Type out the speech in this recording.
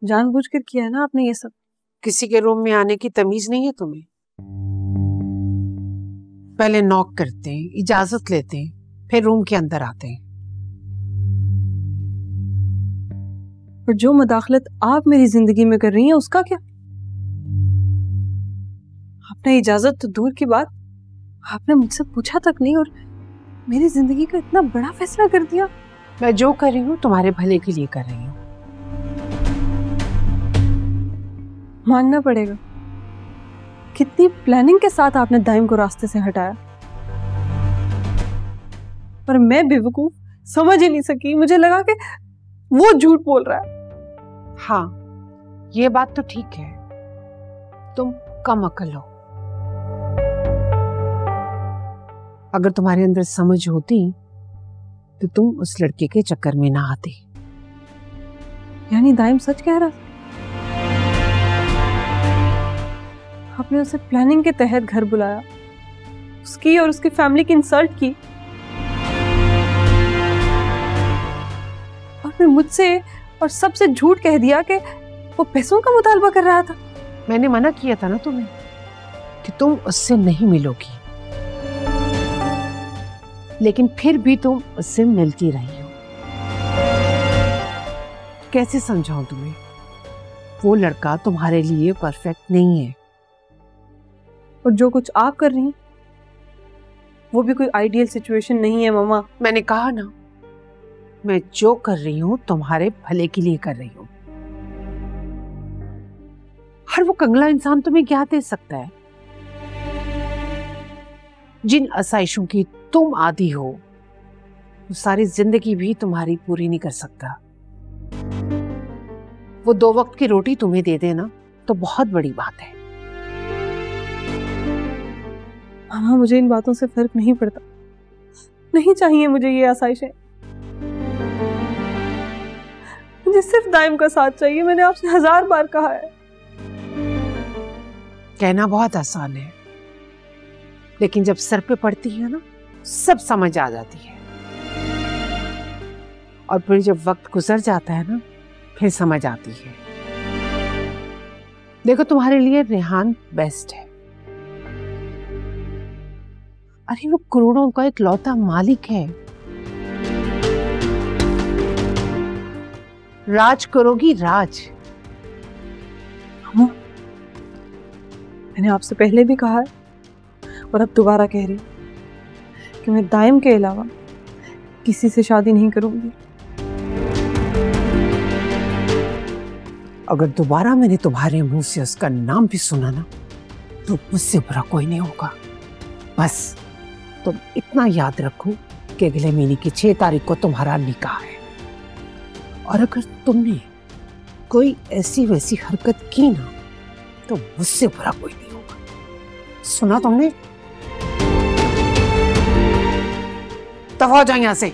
जानबूझकर किया है ना आपने ये सब। किसी के रूम में आने की तमीज नहीं है तुम्हें? पहले नॉक करते हैं, इजाजत लेते हैं, फिर रूम के अंदर आते हैं। और जो मुदाखलत आप मेरी जिंदगी में कर रही हैं उसका क्या? आपने इजाजत तो दूर की बात, आपने मुझसे पूछा तक नहीं और मेरी जिंदगी का इतना बड़ा फैसला कर दिया। मैं जो कर रही हूँ तुम्हारे भले के लिए कर रही हूँ। मानना पड़ेगा, कितनी प्लानिंग के साथ आपने दाइम को रास्ते से हटाया, पर मैं बेवकूफ समझ ही नहीं सकी। मुझे लगा कि वो झूठ बोल रहा है। हाँ, ये बात तो ठीक है, तुम कम अकल हो। अगर तुम्हारे अंदर समझ होती तो तुम उस लड़के के चक्कर में ना आती। यानी दाइम सच कह रहा था? आपने उसे प्लानिंग के तहत घर बुलाया, उसकी और उसकी फैमिली की इंसल्ट की, और फिर मुझसे और सबसे झूठ कह दिया कि वो पैसों का मुतालबा कर रहा था। मैंने मना किया था ना तुम्हें कि तुम उससे नहीं मिलोगी, लेकिन फिर भी तुम उससे मिलती रही हो। कैसे समझाऊं तुम्हें? वो लड़का तुम्हारे लिए परफेक्ट नहीं है। और जो कुछ आप कर रही हैं वो भी कोई आइडियल सिचुएशन नहीं है मम्मा। मैंने कहा ना, मैं जो कर रही हूं तुम्हारे भले के लिए कर रही हूं। हर वो कंगला इंसान तुम्हें क्या दे सकता है? जिन आसाइशों की तुम आदी हो वो सारी जिंदगी भी तुम्हारी पूरी नहीं कर सकता। वो 2 वक्त की रोटी तुम्हें दे देना तो बहुत बड़ी बात है। मामा, मुझे इन बातों से फर्क नहीं पड़ता, नहीं चाहिए मुझे ये आसाइशें। मुझे सिर्फ दाइम का साथ चाहिए। मैंने आपसे 1000 बार कहा है। कहना बहुत आसान है, लेकिन जब सर पे पड़ती है ना, सब समझ आ जाती है। और फिर जब वक्त गुजर जाता है ना, फिर समझ आती है। देखो, तुम्हारे लिए रेहान बेस्ट है। अरे वो करोड़ों का एक लौता मालिक है। राज करोगी राज। अम्मा, मैंने आपसे पहले भी कहा है और अब दोबारा कह रही हूं कि मैं दाइम के अलावा किसी से शादी नहीं करूंगी। अगर दोबारा मैंने तुम्हारे मुंह से उसका नाम भी सुना ना, तो मुझसे बुरा कोई नहीं होगा। बस तुम इतना याद रखो कि अगले महीने की 6 तारीख को तुम्हारा निकाह है, और अगर तुमने कोई ऐसी वैसी हरकत की ना, तो मुझसे बुरा कोई नहीं होगा। सुना तुमने? दफा हो जाओ यहां से।